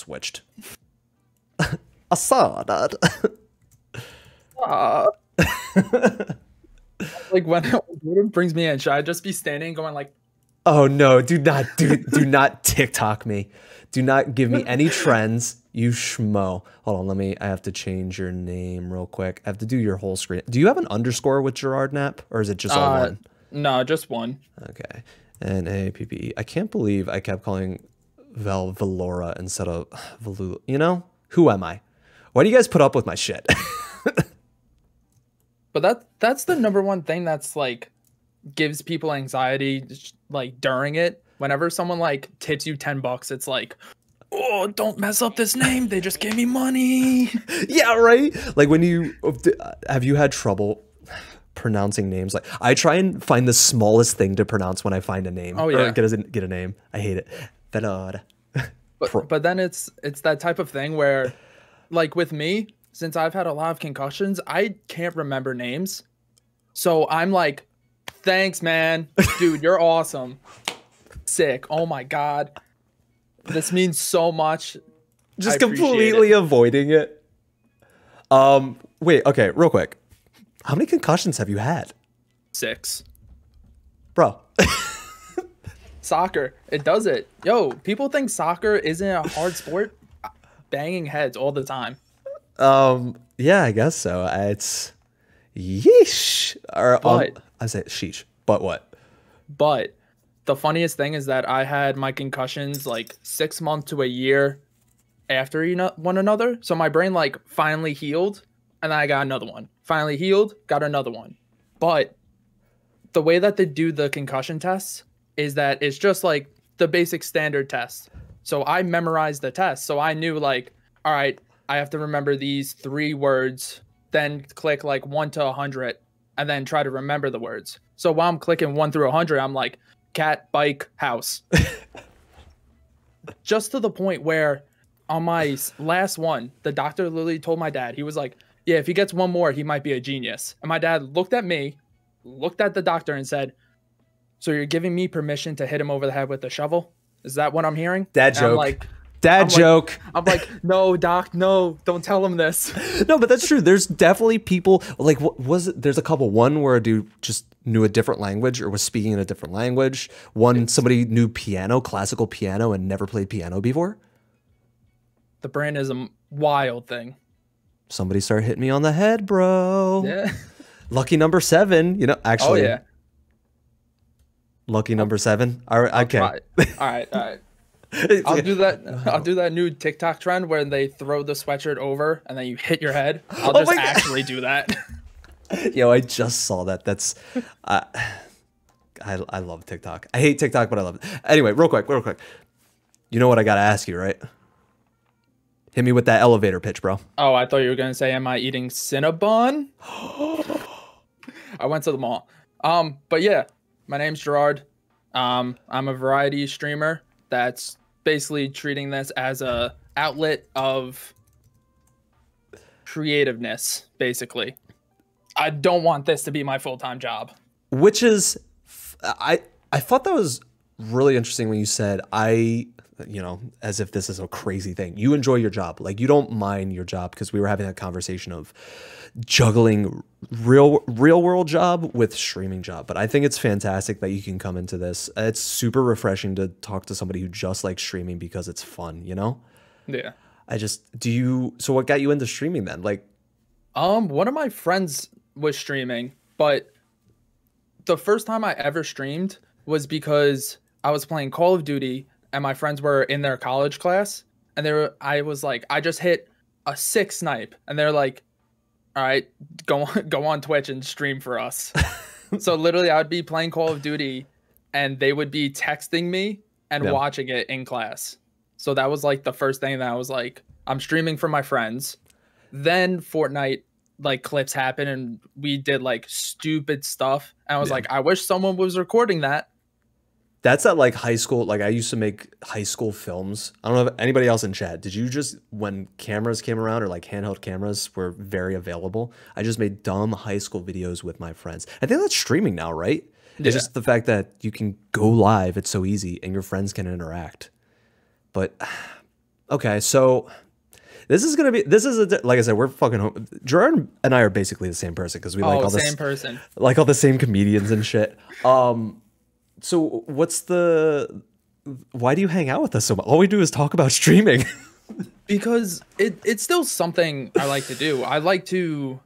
switched. I saw that. Like when Jordan brings me in, should I just be standing going like, Oh no, do not TikTok me. Do not give me any trends, you schmo. Hold on, I have to change your name real quick. I have to do your whole screen. Do you have an underscore with Gerard Knapp, or is it just all one? No, just one. Okay. N-A-P-P-E. I can't believe I kept calling Val Valora instead of Valu. You know? Who am I? Why do you guys put up with my shit? But that's the number one thing that's like gives people anxiety like during it. Whenever someone like tips you $10, it's like, oh, don't mess up this name. They just gave me money. Yeah, right? Like when have you had trouble pronouncing names? Like I try and find the smallest thing to pronounce when I find a name. Oh yeah. Or get a name. I hate it. But then it's that type of thing where like with me, since I've had a lot of concussions, I can't remember names. So I'm like, thanks, man. Dude, you're awesome. Sick. Oh my God. This means so much. Just completely avoiding it. Wait, okay, real quick. How many concussions have you had? 6. Bro. Soccer. It does it. Yo, people think soccer isn't a hard sport. Banging heads all the time. Yeah, I guess so. It's yeesh. Or I say sheesh. But what? But the funniest thing is that I had my concussions like 6 months to a year after one another. So my brain like finally healed, and then I got another one. Finally healed, got another one. But the way that they do the concussion tests is that it's just like the basic standard test. So I memorized the test. So I knew like, all right, I have to remember these 3 words, then click like 1 to 100, and then try to remember the words. So while I'm clicking 1 through 100, I'm like, cat, bike, house. Just to the point where on my last one, the doctor literally told my dad, he was like, yeah, if he gets one more, he might be a genius. And my dad looked at me, looked at the doctor and said, so you're giving me permission to hit him over the head with a shovel? Is that what I'm hearing? Dad joke. Dad joke. I'm like, no, doc, no, don't tell him this. No, but that's true. There's definitely people like, what was it? There's a couple. One where a dude just knew a different language or was speaking in a different language. Somebody knew piano, classical piano, and never played piano before. The brain is a wild thing. Somebody started hitting me on the head, bro. Yeah. Lucky number 7. You know, actually. Oh yeah. Lucky number 7. All right. Okay. All right. I'll do that new TikTok trend where they throw the sweatshirt over and then you hit your head. I'll just actually do that. Yo, I just saw that. That's I love TikTok. I hate TikTok, but I love it. Anyway, real quick. You know what I gotta ask you, right? Hit me with that elevator pitch, bro. Oh, I thought you were gonna say, am I eating Cinnabon? I went to the mall. But yeah, my name's Gerard. I'm a variety streamer that's basically treating this as a outlet of creativeness, basically. I don't want this to be my full-time job. Which is, I thought that was really interesting when you said, you know, as if this is a crazy thing. You enjoy your job. Like, you don't mind your job, because we were having that conversation of juggling real world job with streaming job. But I think it's fantastic that you can come into this. It's super refreshing to talk to somebody who just likes streaming because it's fun, you know? Yeah. So what got you into streaming then? Like, one of my friends was streaming, but the first time I ever streamed was because I was playing Call of Duty and my friends were in their college class, and I was like, I just hit a 6 snipe, and they're like, all right, go on Twitch and stream for us. So literally I would be playing Call of Duty and they would be texting me and watching it in class. So that was like the first thing that I was like, I'm streaming for my friends. Then Fortnite like clips happen and we did like stupid stuff. And I was like, I wish someone was recording that. That's at like high school. Like, I used to make high school films. I don't know if anybody else in chat, did you just, when cameras came around, or like handheld cameras were very available, I just made dumb high school videos with my friends. I think that's streaming now, right? It's just the fact that you can go live. It's so easy and your friends can interact. But Okay, so this is gonna be this is like I said, we're fucking Gerard and I are basically the same person because we like Oh, all same this person. like all the same comedians and shit. So what's the why do you hang out with us so much? All we do is talk about streaming. Because it's still something I like to do. I like to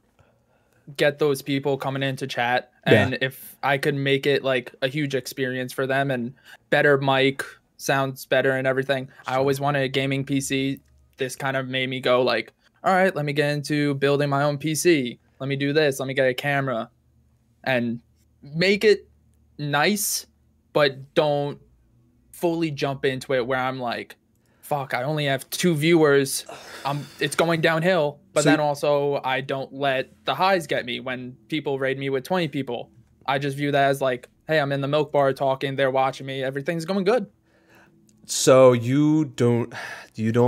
get those people coming into chat, and Yeah. if I could make it like a huge experience for them and better mic, sounds better and everything. I always wanted a gaming PC. This kind of made me go like, all right, let me get into building my own PC. Let me do this. Let me get a camera and make it nice, but don't fully jump into it where I'm like, fuck, I only have 2 viewers. It's going downhill. But So then also I don't let the highs get me when people raid me with 20 people. I just view that as like, hey, I'm in the milk bar talking, they're watching me, everything's going good. So you don't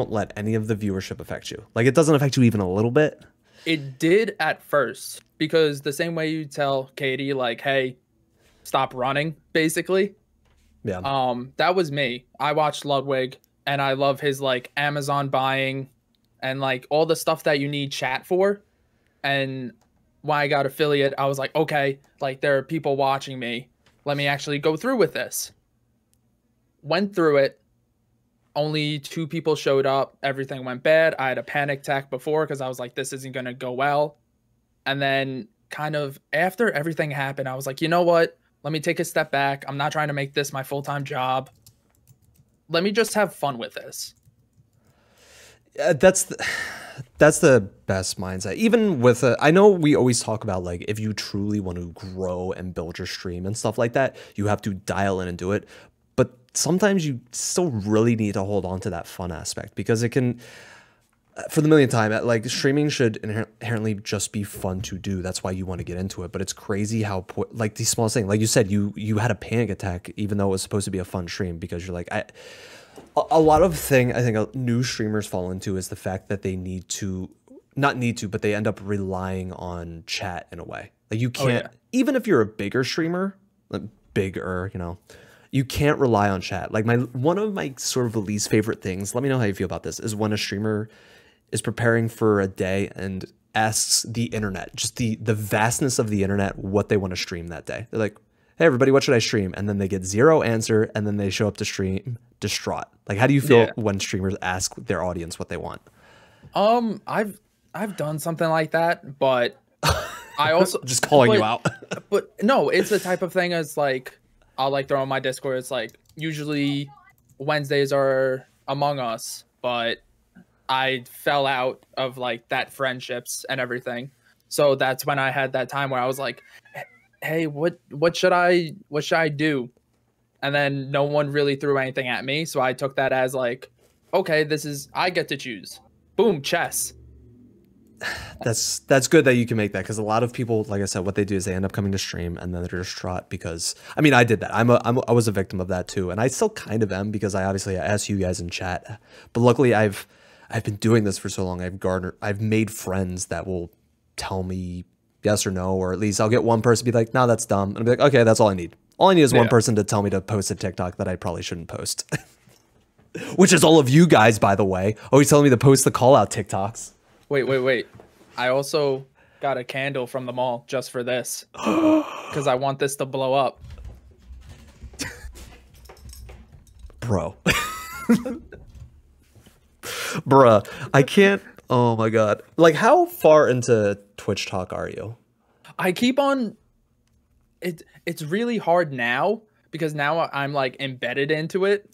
let any of the viewership affect you. Like it doesn't affect you even a little bit. It did at first, because the same way you tell Katie like, hey, stop running, basically. Yeah. That was me. I watched Ludwig and I love his like Amazon buying and like all the stuff that you need chat for. And when I got affiliate, I was like, okay, like there are people watching me. Let me actually go through with this. Went through it. Only 2 people showed up. Everything went bad. I had a panic attack before because I was like, this isn't going to go well. And then kind of after everything happened, I was like, you know what? Let me take a step back. I'm not trying to make this my full-time job. Let me just have fun with this. That's the best mindset. Even with I know we always talk about like if you truly want to grow and build your stream and stuff like that, you have to dial in and do it. But sometimes you still really need to hold on to that fun aspect because it can, for the millionth time, like streaming should inherently just be fun to do. That's why you want to get into it. But it's crazy how like the smallest thing, like you said, you had a panic attack even though it was supposed to be a fun stream because you're like a lot of thing I think new streamers fall into is the fact that they need to not need to, but they end up relying on chat in a way. Like you can't, even if you're a bigger streamer, like bigger, you can't rely on chat. Like one of my sort of least favorite things, let me know how you feel about this, is when a streamer is preparing for a day and asks the internet, just the vastness of the internet, what they want to stream that day. They're like, hey everybody, what should I stream? And then they get zero answer and then they show up to stream distraught. Like how do you feel when streamers ask their audience what they want? I've done something like that, but I also just calling you out. But no, it's the type of thing as like I'll like throw on my Discord. It's like usually Wednesdays are Among Us, but I fell out of like that friendships and everything. So that's when I had that time where I was like, hey, what should I do? And then no one really threw anything at me. So I took that as like, okay, I get to choose. Boom, chess. That's good that you can make that because a lot of people, like I said, what they do is they end up coming to stream and then they're distraught because I mean I did that. I was a victim of that too, and I still kind of am because I asked you guys in chat, but luckily I've been doing this for so long. I've made friends that will tell me yes or no, or at least I'll get one person to be like, no, that's dumb, and I'll be like, okay, that's all I need. All I need is one person to tell me to post a TikTok that I probably shouldn't post, which is all of you guys, by the way, always telling me to post the call out TikToks. Wait. I also got a candle from the mall just for this. Because I want this to blow up. Bro. Bruh, I can't. Oh my God. Like, how far into Twitch talk are you? I keep on. It's really hard now because now I'm like embedded into it.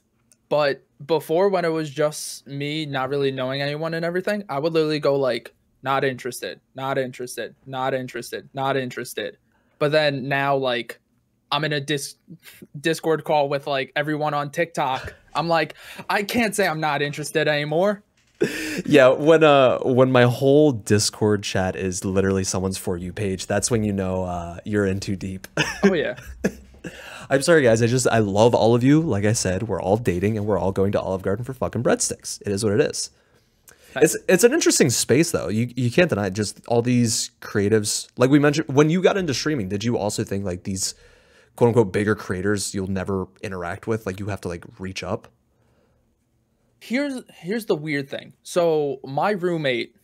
But before, when it was just me not really knowing anyone and everything, I would literally go like, not interested, not interested, not interested, not interested. But then now, like, I'm in a Discord call with like everyone on TikTok. I'm like, I can't say I'm not interested anymore. Yeah, when my whole Discord chat is literally someone's For You page, that's when you know you're in too deep. Oh yeah. I'm sorry, guys. I love all of you. Like I said, we're all dating and we're all going to Olive Garden for fucking breadsticks. It is what it is. It's an interesting space though. You can't deny it. Just all these creatives, like we mentioned, when you got into streaming, did you also think like these quote unquote bigger creators you'll never interact with, like you have to like reach up? Here's the weird thing. So my roommate,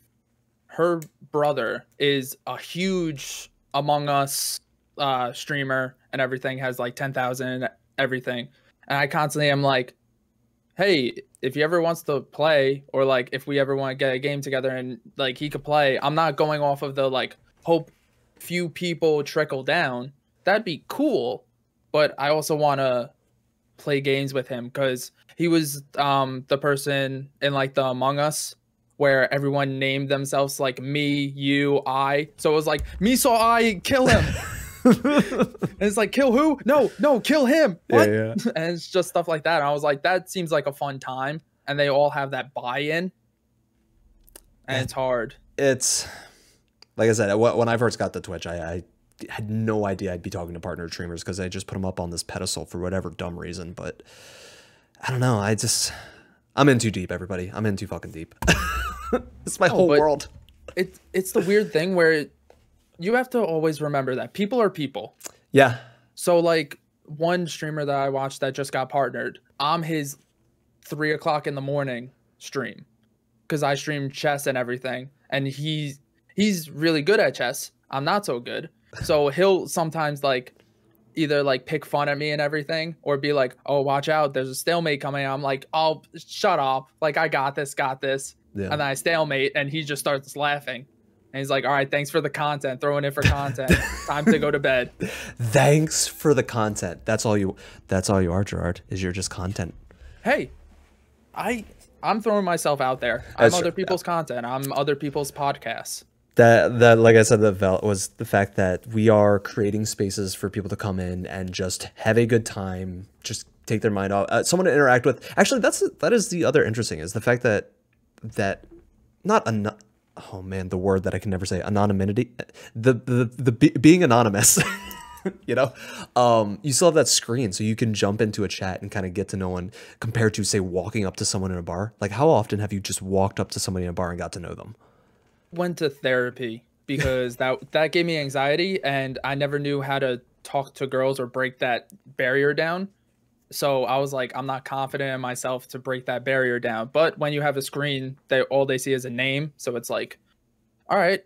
her brother is a huge Among Us streamer and everything, has like 10,000 and everything. And I constantly am like, hey, if he ever wants to play, or like if we ever want to get a game together and like he could play, I'm not going off of the like hope few people trickle down. That'd be cool, but I also want to play games with him because he was the person in like the Among Us where everyone named themselves like me, you, I. So it was like me saw I kill him. And it's like, kill who? No, kill him. What? Yeah. And it's just stuff like that. And I was like, that seems like a fun time. And they all have that buy-in. And it's hard. It's like I said, when I first got to Twitch, I had no idea I'd be talking to partner streamers because I just put them up on this pedestal for whatever dumb reason. But I don't know. I'm in too deep, everybody. I'm in too fucking deep. It's my whole world. It's the weird thing where you have to always remember that people are people. Yeah. So like one streamer that I watched that just got partnered, I'm his 3 o'clock in the morning stream because I stream chess and everything. And he's really good at chess. I'm not so good. So he'll sometimes like either like pick fun at me and everything or be like, oh, watch out, there's a stalemate coming. I'm like, oh, shut up. Like, I got this. Yeah. And then I stalemate and he just starts laughing. And he's like, all right, thanks for the content. Throwing it for content. Time to go to bed. Thanks for the content. That's all you are, Gerard, is you're just content. Hey, I'm throwing myself out there. I'm other people's content. I'm other people's podcasts. That like I said, was the fact that we are creating spaces for people to come in and just have a good time, just take their mind off, someone to interact with. Actually, that is the other interesting is the fact that oh man, the word that I can never say, anonymity, being anonymous. You know, you still have that screen, so you can jump into a chat and kind of get to know one compared to say walking up to someone in a bar. Like, how often have you just walked up to somebody in a bar and got to know them? Went to therapy because that gave me anxiety and I never knew how to talk to girls or break that barrier down. So I was like, I'm not confident in myself to break that barrier down. But when you have a screen, all they see is a name. So it's like, all right,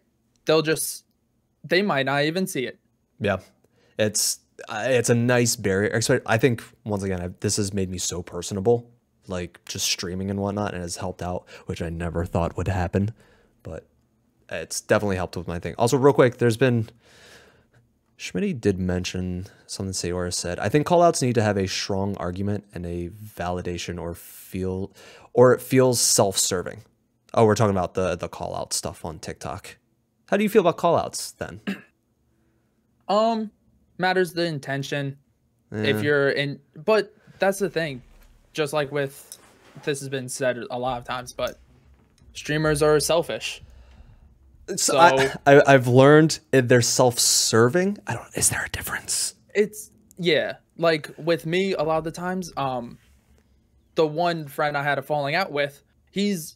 they might not even see it. Yeah, it's a nice barrier. I think once again, this has made me so personable, like just streaming and whatnot, and has helped out, which I never thought would happen, but it's definitely helped with my thing. Also, real quick, Schmitty did mention something Sayora said. I think callouts need to have a strong argument and a validation or it feels self-serving. Oh, we're talking about the callout stuff on TikTok. How do you feel about callouts then? Matters the intention. Yeah. If you're in, but that's the thing. Just like this has been said a lot of times, but streamers are selfish. So I've learned they're self-serving. Is there a difference? Yeah. Like with me, a lot of the times, the one friend I had a falling out with, he's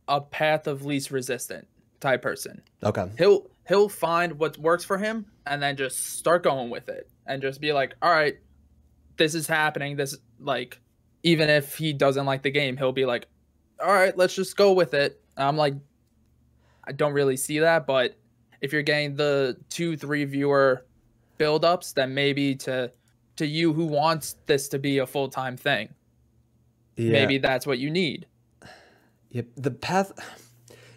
a path of least resistant type person. Okay. He'll find what works for him and then just start going with it and just be like, all right, this is happening. This, like, even if he doesn't like the game, he'll be like, all right, let's just go with it. And I'm like, I don't really see that, but if you're getting the 2-3 viewer buildups, then maybe to you who wants this to be a full-time thing, maybe that's what you need. Yeah, the path.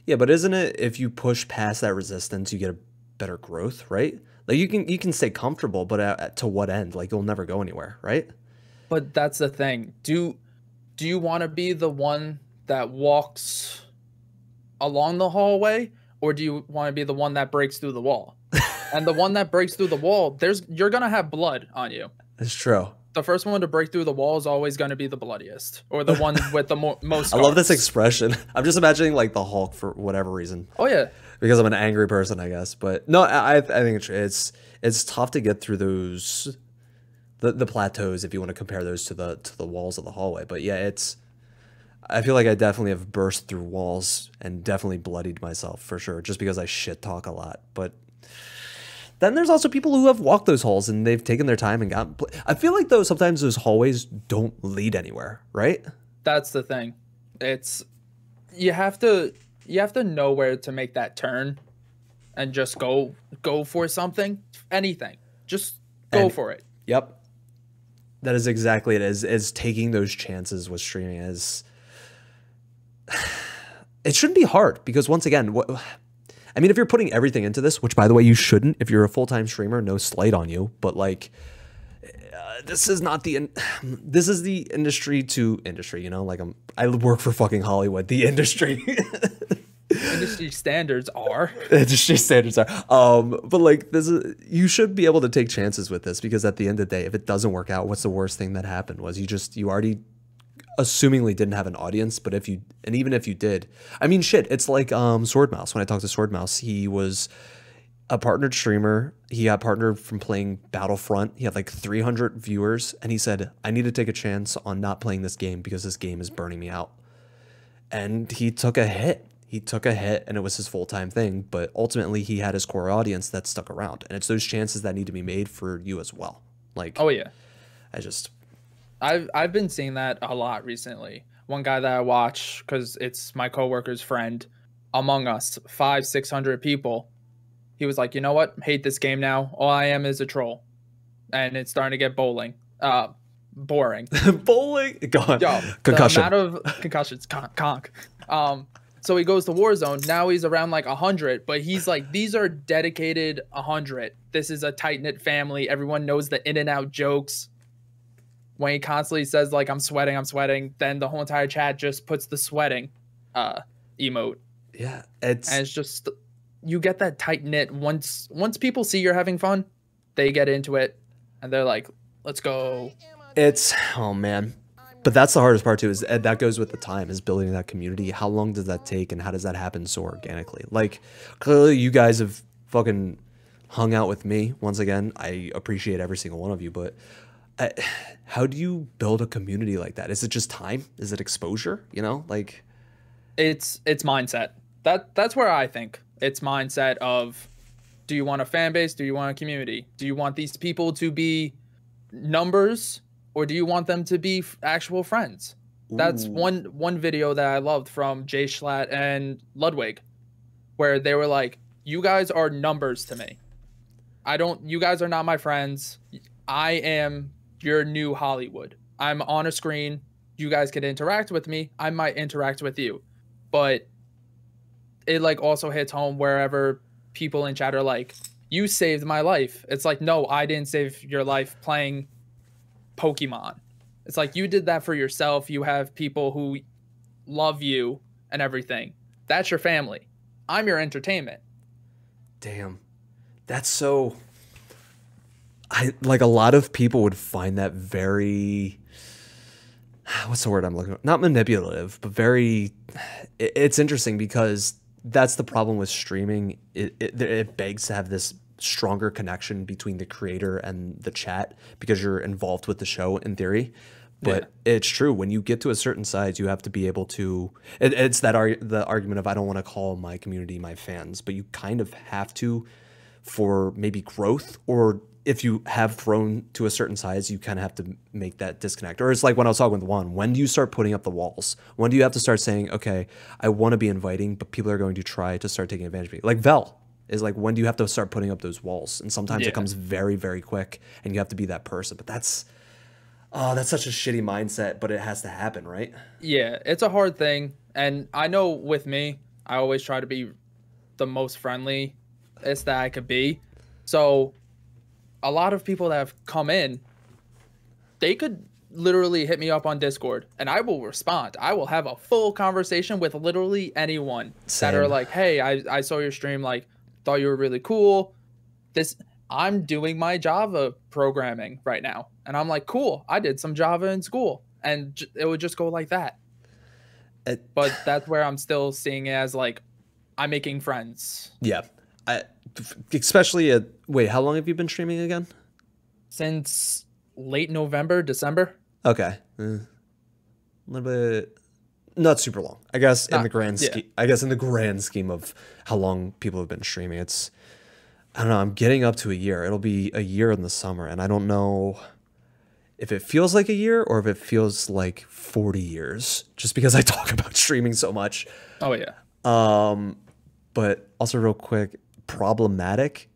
Yeah, but isn't it if you push past that resistance, you get a better growth, right? Like you can stay comfortable, but to what end? Like you'll never go anywhere, right? But that's the thing. Do you want to be the one that walks along the hallway, or do you want to be the one that breaks through the wall? And the one that breaks through the wall, you're gonna have blood on you. It's true. The first one to break through the wall is always going to be the bloodiest, or the one with the most scars. I love this expression. I'm just imagining like the Hulk for whatever reason. Oh yeah, because I'm an angry person, I guess. But no, I think it's tough to get through those the plateaus if you want to compare those to the walls of the hallway. But yeah, I feel like I definitely have burst through walls and definitely bloodied myself for sure, just because I shit talk a lot. But then there's also people who have walked those halls and they've taken their time and gotten. I feel like though sometimes those hallways don't lead anywhere, right? That's the thing. It's you have to you have to know where to make that turn and just go for something, anything. Just go And for it. yep, that is exactly it. Is taking those chances with streaming is it shouldn't be hard because once again, what I mean, if you're putting everything into this, which by the way you shouldn't, if you're a full time streamer, no slight on you, but like this is not the this is the industry, you know, like I work for fucking Hollywood, the industry. Industry standards are. Industry standards are. But like this is you should be able to take chances with this because at the end of the day, if it doesn't work out, what's the worst thing that happened was you already assumingly didn't have an audience, but even if you did, I mean shit, it's like Sword Mouse. When I talked to Sword Mouse, he was a partnered streamer. He got partnered from playing Battlefront. He had like 300 viewers and he said, I need to take a chance on not playing this game because this game is burning me out. And he took a hit. He took a hit and it was his full-time thing, but ultimately he had his core audience that stuck around. And it's those chances that need to be made for you as well. Like, Oh yeah. I just, I've been seeing that a lot recently. One guy that I watch because it's my coworker's friend, Among Us, 500-600 people. He was like, you know what? Hate this game now. All I am is a troll, and it's starting to get boring. bowling, gone, Yo, concussion. the amount of concussions, conk. So he goes to Warzone. Now he's around like 100, but he's like, these are dedicated 100. This is a tight knit family. Everyone knows the in and out jokes. When he constantly says like, I'm sweating, then the whole entire chat just puts the sweating emote. Yeah, And it's just, you get that tight knit. Once people see you're having fun, they get into it and they're like, let's go. it's, oh man. But that's the hardest part too, is that goes with the time, is building that community. How long does that take and how does that happen so organically? Like, clearly you guys have fucking hung out with me. Once again, I appreciate every single one of you, but how do you build a community like that? Is it just time? Is it exposure? You know, like, It's mindset. That's where I think it's mindset of, do you want a fan base? Do you want a community? Do you want these people to be numbers or do you want them to be actual friends? That's ooh, one video that I loved from Jay Schlatt and Ludwig, where they were like, you guys are numbers to me. You guys are not my friends. I am your new Hollywood. I'm on a screen. You guys can interact with me. I might interact with you. But it like also hits home wherever people in chat are like, you saved my life. It's like, no, I didn't save your life playing Pokemon. It's like, you did that for yourself. You have people who love you and everything. That's your family. I'm your entertainment. damn. That's so, I like a lot of people would find that very, what's the word I'm looking for? Not manipulative, but very, it's interesting because that's the problem with streaming. It begs to have this stronger connection between the creator and the chat because you're involved with the show in theory. Yeah. But it's true when you get to a certain size, you have to be able to. It's that the argument of I don't want to call my community my fans, but you kind of have to for maybe growth, or if you have grown to a certain size, you kind of have to make that disconnect. Or it's like when I was talking with Juan, when do you start putting up the walls? When do you have to start saying, okay, I want to be inviting, but people are going to try to start taking advantage of me? Like Vel is like, when do you have to start putting up those walls? And sometimes it Yeah. comes very, very quick and you have to be that person. But that's such a shitty mindset, but it has to happen, right? Yeah. It's a hard thing. And I know with me, I always try to be the most friendly as that I could be. So a lot of people that have come in, they could literally hit me up on Discord and I will respond. I will have a full conversation with literally anyone that are Same. like, hey, I saw your stream, like, thought you were really cool. This, I'm doing my Java programming right now. And I'm like, cool, I did some Java in school. And it would just go like that. It, But that's where I'm still seeing it as like, I'm making friends. yeah. I, especially at, wait, how long have you been streaming again? Since late November, December. Okay. A little bit, not super long. I guess in the grand Yeah. scheme, I guess in the grand scheme of how long people have been streaming, it's, I don't know, I'm getting up to a year. It'll be a year in the summer, and I don't know. if it feels like a year or if it feels like 40 years, just because I talk about streaming so much. Oh yeah. But also real quick, problematic.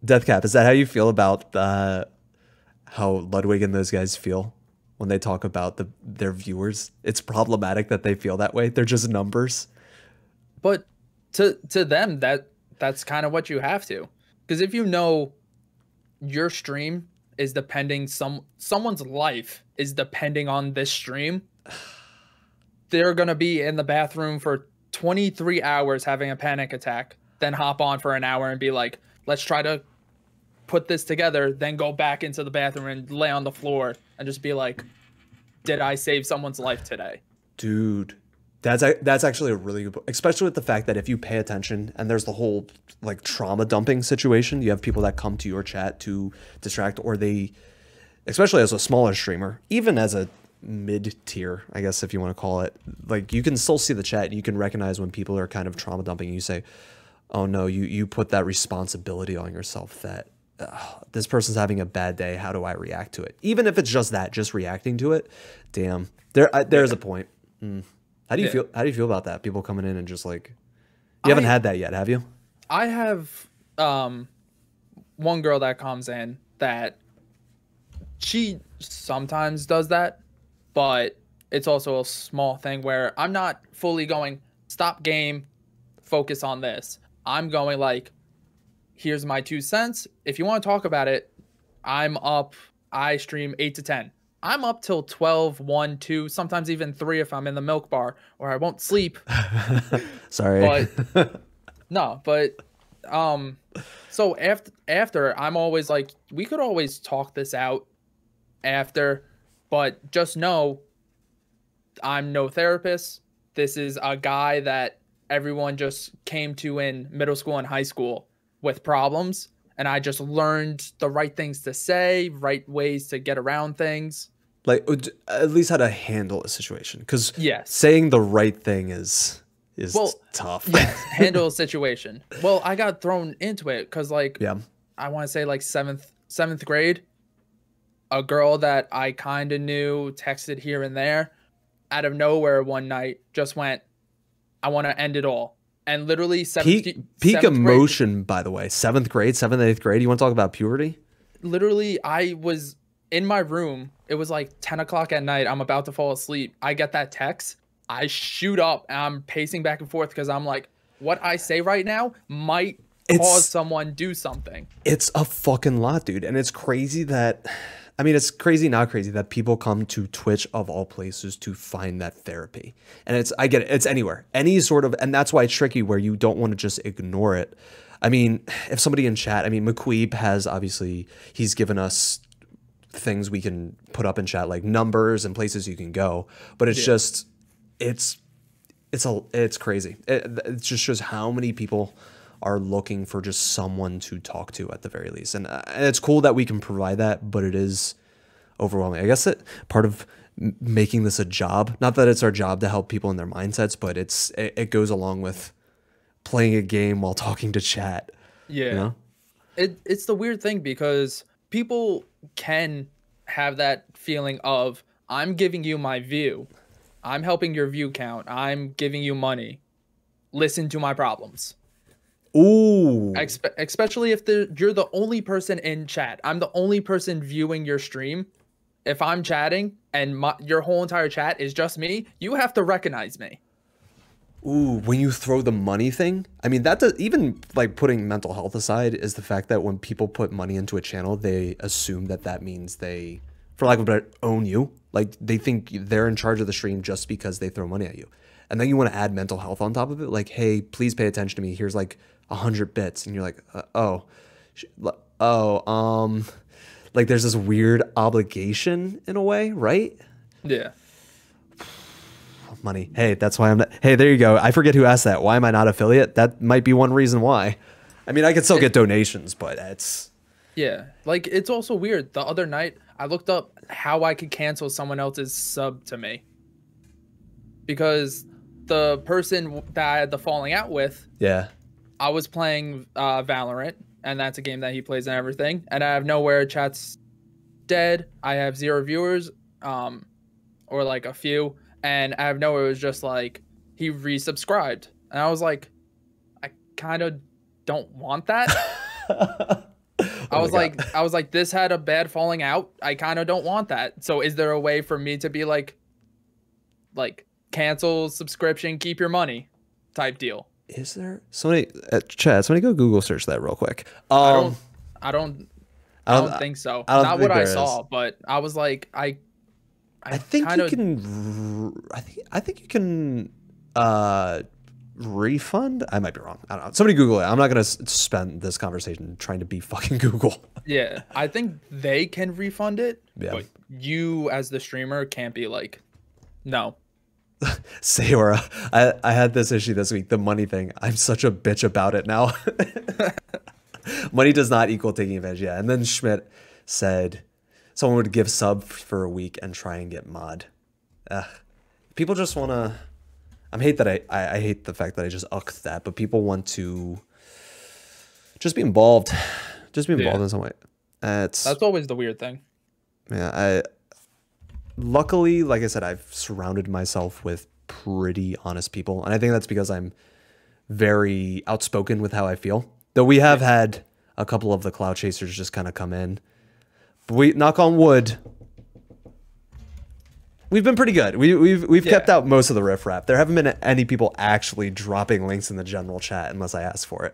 Deathcap, is that how you feel about how Ludwig and those guys feel when they talk about their viewers? It's problematic that they feel that way. They're just numbers. But to them, that's kind of what you have to. Because if you know your stream is depending, someone's life is depending on this stream, they're going to be in the bathroom for 23 hours having a panic attack, then hop on for an hour and be like, let's try to put this together, then go back into the bathroom and lay on the floor and just be like, did I save someone's life today? Dude, that's actually a really good point, especially with the fact that if you pay attention and there's the whole like trauma dumping situation, you have people that come to your chat to distract, or they, especially as a smaller streamer, even as a mid-tier, I guess if you want to call it, like you can still see the chat and you can recognize when people are kind of trauma dumping and you say, oh no, you put that responsibility on yourself that this person's having a bad day, how do I react to it? Even if it's just that, just reacting to it, damn, there's a point. How do you feel? How do you feel about that? People coming in and just like, you haven't had that yet, have you? I have one girl that comes in that she sometimes does that, but it's also a small thing where I'm not fully going, stop game, focus on this. I'm going like, here's my 2 cents. If you want to talk about it, I'm up. I stream 8 to 10. I'm up till 12, 1, 2, sometimes even 3 if I'm in the milk bar or I won't sleep. Sorry. But no, but so after I'm always like, we could always talk this out after, but just know I'm no therapist. This is a guy that everyone just came to in middle school and high school with problems, and I just learned the right things to say, right ways to get around things. Like at least how to handle a situation, because yes, saying the right thing is tough. Yes, handle a situation. Well, I got thrown into it because like I want to say like seventh grade, a girl that I kind of knew texted here and there, out of nowhere one night just went, I want to end it all. And literally peak emotion grade, by the way, 7th grade, 7th, 8th grade. You want to talk about puberty? Literally, I was in my room. It was like 10 o'clock at night. I'm about to fall asleep. I get that text. I shoot up and I'm pacing back and forth because I'm like, what I say right now might cause someone do something. It's a fucking lot, dude. And it's crazy that, I mean, it's crazy, not crazy that people come to Twitch of all places to find that therapy. And I get it. It's anywhere, any sort of, and that's why it's tricky where you don't want to just ignore it. I mean, if somebody in chat, I mean, McQueeb has obviously, he's given us things we can put up in chat, like numbers and places you can go, but it's just, it's crazy. It just shows how many people are looking for just someone to talk to at the very least. And it's cool that we can provide that, but it is overwhelming. I guess that part of making this a job, not that it's our job to help people in their mindsets, but it goes along with playing a game while talking to chat. Yeah. You know? It's the weird thing because people can have that feeling of, I'm giving you my view. I'm helping your view count. I'm giving you money. Listen to my problems. Ooh. Especially if you're the only person in chat. I'm the only person viewing your stream. If I'm chatting and your whole entire chat is just me, you have to recognize me. Ooh, when you throw the money thing, I mean, that does, even like putting mental health aside, is the fact that when people put money into a channel, they assume that means they, for lack of a better, own you. Like they think they're in charge of the stream just because they throw money at you. And then you want to add mental health on top of it. Like, hey, please pay attention to me. Here's like 100 bits. And you're like, like there's this weird obligation in a way, right? Yeah. Money. Hey, that's why I'm not. Hey, there you go. I forget who asked that. Why am I not affiliate? That might be one reason why. I mean, I could still get donations, but it's. Yeah. Like, it's also weird. The other night, I looked up how I could cancel someone else's sub to me. Because the person that I had the falling out with. Yeah. I was playing Valorant, and that's a game that he plays and everything. And out of nowhere, chat's dead. I have 0 viewers, or like a few, and out of nowhere it was just like he resubscribed, and I was like, I kind of don't want that. I was like, this had a bad falling out. I kind of don't want that. So is there a way for me to be like cancel subscription, keep your money type deal? Is there somebody Chad? Somebody go Google search that real quick. I don't think so. Not what I saw, but I was like, I think you can. I think you can refund. I might be wrong. I don't know. Somebody Google it. I'm not gonna spend this conversation trying to be fucking Google. Yeah, I think they can refund it. Yeah. But you as the streamer can't be like, no. Sayora, I had this issue this week. The money thing. I'm such a bitch about it now. Money does not equal taking advantage. Yeah. And then Schmidt said someone would give sub for a week and try and get mod. People just want to. I hate that I hate the fact that I just ucked that, but people want to just be involved. Just be involved in some way. That's always the weird thing. Yeah, luckily, like I said, I've surrounded myself with pretty honest people, and I think that's because I'm very outspoken with how I feel. Though we have had a couple of the cloud chasers just kind of come in, but we, knock on wood, we've been pretty good. We've kept out most of the riffraff. There haven't been any people actually dropping links in the general chat unless I ask for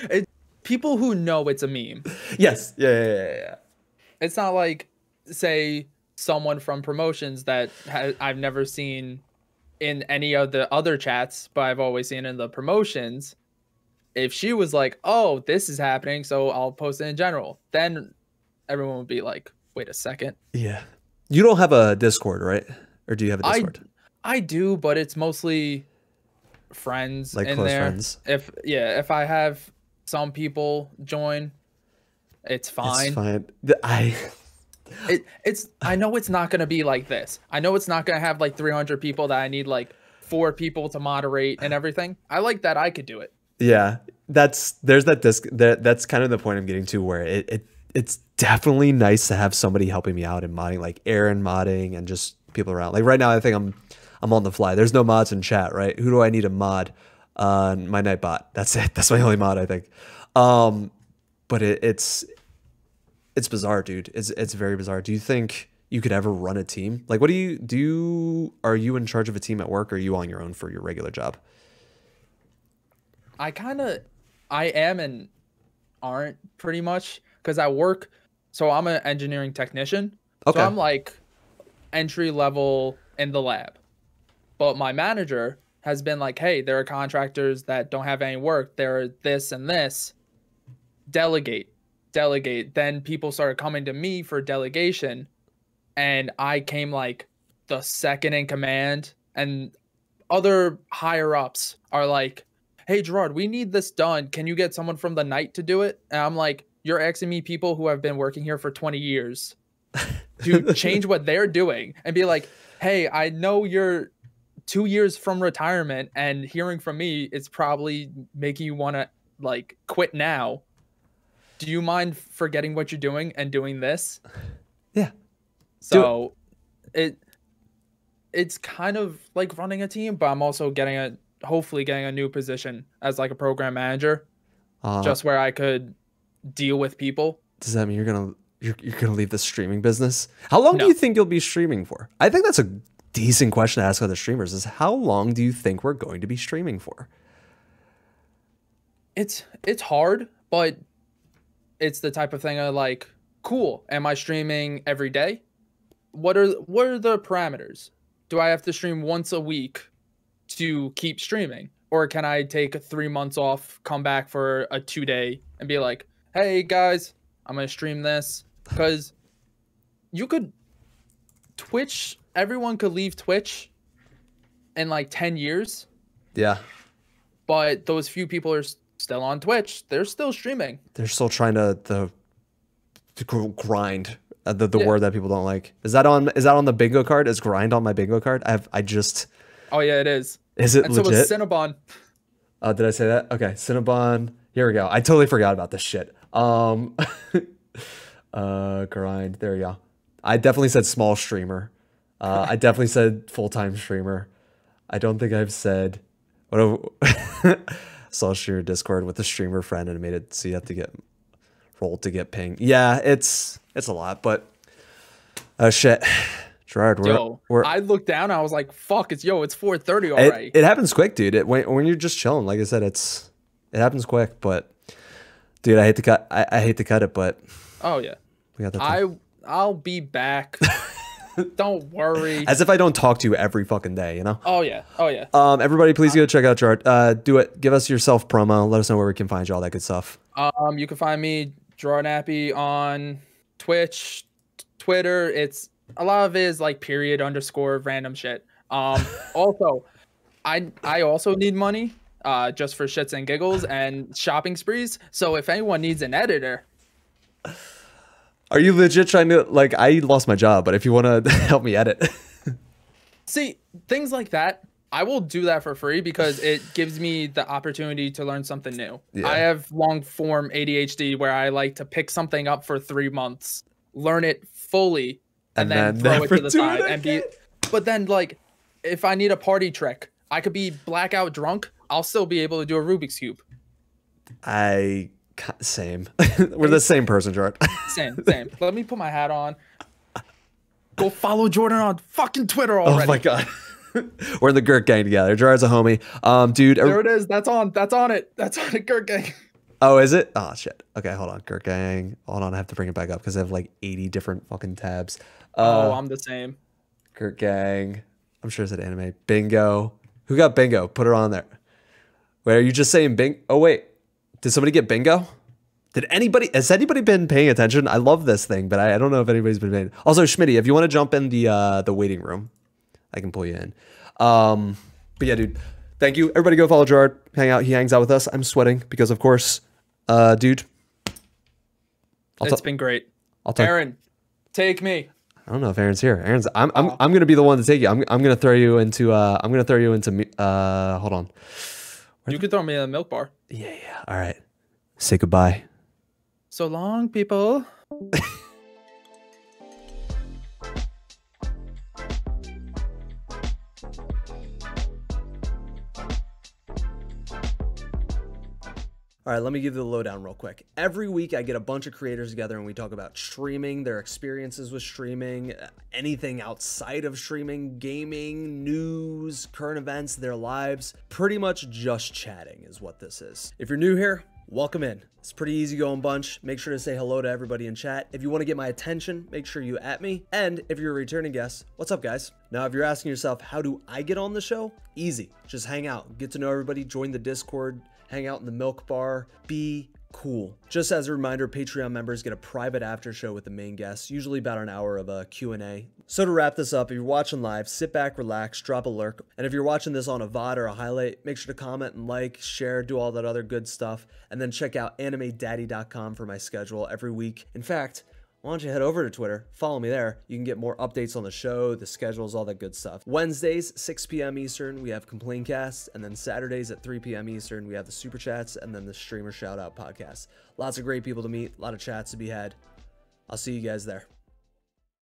it. People who know it's a meme. Yes. Yeah. It's not like, say, someone from promotions that I've never seen in any of the other chats, but I've always seen in the promotions. If she was like, oh, this is happening, so I'll post it in general, then everyone would be like, wait a second. Yeah. You don't have a Discord, right? Or do you have a Discord? I do, but it's mostly friends like in close there. Friends. If I have some people join, it's fine. It's fine. I know it's not going to be like this. I know it's not going to have like 300 people that I need like 4 people to moderate and everything. I like that I could do it. Yeah. That's kind of the point I'm getting to, where it's definitely nice to have somebody helping me out in modding, like Aaron modding and just people around. Like right now I think I'm on the fly. There's no mods in chat, right? Who do I need to mod? My Nightbot. That's it. That's my only mod, I think. But it's bizarre, dude. It's very bizarre. Do you think you could ever run a team? Like, what do you are you in charge of a team at work, or are you on your own for your regular job? I am and aren't, pretty much, because I work, so I'm an engineering technician. Okay. So I'm like entry level in the lab. But my manager has been like, hey, there are contractors that don't have any work. They're this and this. Delegate. Then people started coming to me for delegation, and I came like the second in command, and other higher ups are like, hey, Gerard, we need this done. Can you get someone from the night to do it? And I'm like, you're asking me people who have been working here for 20 years to change what they're doing and be like, hey, I know you're 2 years from retirement, and hearing from me is probably making you want to like quit now. Do you mind forgetting what you're doing and doing this? Yeah. So it's kind of like running a team, but I'm also hopefully getting a new position as like a program manager, just where I could deal with people. Does that mean you're gonna leave the streaming business? How long do you think you'll be streaming for? I think that's a decent question to ask other streamers, is how long do you think we're going to be streaming for? It's hard, but it's the type of thing I like, cool. Am I streaming every day? What are the parameters? Do I have to stream once a week to keep streaming? Or can I take 3 months off, come back for a 2-day and be like, hey guys, I'm going to stream this? Because you could Twitch, everyone could leave Twitch in like 10 years. Yeah. But those few people are still on Twitch. They're still streaming. They're still trying to grind. The word that people don't like. Is that on the bingo card? Is grind on my bingo card? Oh yeah, it is. Is it legit? So is Cinnabon. Did I say that? Okay, Cinnabon. Here we go. I totally forgot about this shit. Grind. There you go. I definitely said small streamer. I definitely said full-time streamer. I don't think I've said what saw streamer Discord with a streamer friend and made it so you have to get rolled to get ping. Yeah, it's a lot, but shit. Gerard, I looked down, I was like, fuck, it's 4:30 already. It happens quick, dude. When you're just chilling, like I said, it happens quick, but dude, I hate to cut it, but oh yeah. We got that. I'll be back. Don't worry. As if I don't talk to you every fucking day, you know? Oh yeah. Everybody please go check out Gerard. Do it. Give us your self promo. Let us know where we can find you, all that good stuff. You can find me, Gerard Appy, on Twitch, Twitter. It's a lot of it is like _ random shit. Also, I also need money, just for shits and giggles and shopping sprees. So if anyone needs an editor. Are you legit trying to, like, I lost my job, but if you want to help me edit. See, things like that, I will do that for free because it gives me the opportunity to learn something new. Yeah. I have long form ADHD where I like to pick something up for 3 months, learn it fully, and then throw it to the side. But then, like, if I need a party trick, I could be blackout drunk. I'll still be able to do a Rubik's Cube. Same. We're the same person, Jordan. Same. Let me put my hat on. Go follow Jordan on fucking Twitter already. Oh my god. We're in the Gert gang together. Gerard's a homie. Dude. There it is. That's on it. That's on it, Gert gang. Oh, is it? Oh shit. Okay, hold on. Gert gang. Hold on, I have to bring it back up because I have like 80 different fucking tabs. I'm the same. Gert gang. I'm sure it's an anime. Bingo. Who got bingo? Put it on there. Wait, are you just saying bing? Oh wait. Did somebody get bingo? Has anybody been paying attention? I love this thing, but I don't know if anybody's been paying. Also, Schmitty, if you want to jump in the waiting room, I can pull you in. But yeah, dude, thank you. Everybody go follow Gerard. Hang out. He hangs out with us. I'm sweating because, of course, dude. It's been great. Aaron, take me. I don't know if Aaron's here. I'm gonna be the one to take you. I'm gonna throw you into hold on. You could throw me in a milk bar. Yeah. All right. Say goodbye. So long, people. All right, let me give you the lowdown real quick. Every week I get a bunch of creators together and we talk about streaming, their experiences with streaming, anything outside of streaming, gaming, news, current events, their lives. Pretty much just chatting is what this is. If you're new here, welcome in. It's a pretty easy going bunch. Make sure to say hello to everybody in chat. If you want to get my attention, make sure you at me. And if you're a returning guest, what's up, guys? Now, if you're asking yourself, how do I get on the show? Easy. Just hang out, get to know everybody, join the Discord, hang out in the milk bar, be cool. Just as a reminder, Patreon members get a private after show with the main guests, usually about an hour of a Q&A. So to wrap this up, if you're watching live, sit back, relax, drop a lurk. And if you're watching this on a VOD or a highlight, make sure to comment and like, share, do all that other good stuff. And then check out animedaddy.com for my schedule every week. In fact, why don't you head over to Twitter, follow me there. You can get more updates on the show, the schedules, all that good stuff. Wednesdays, 6 p.m. Eastern, we have Complaincasts, and then Saturdays at 3 p.m. Eastern, we have the Super Chats, and then the Streamer Shoutout Podcast. Lots of great people to meet, a lot of chats to be had. I'll see you guys there.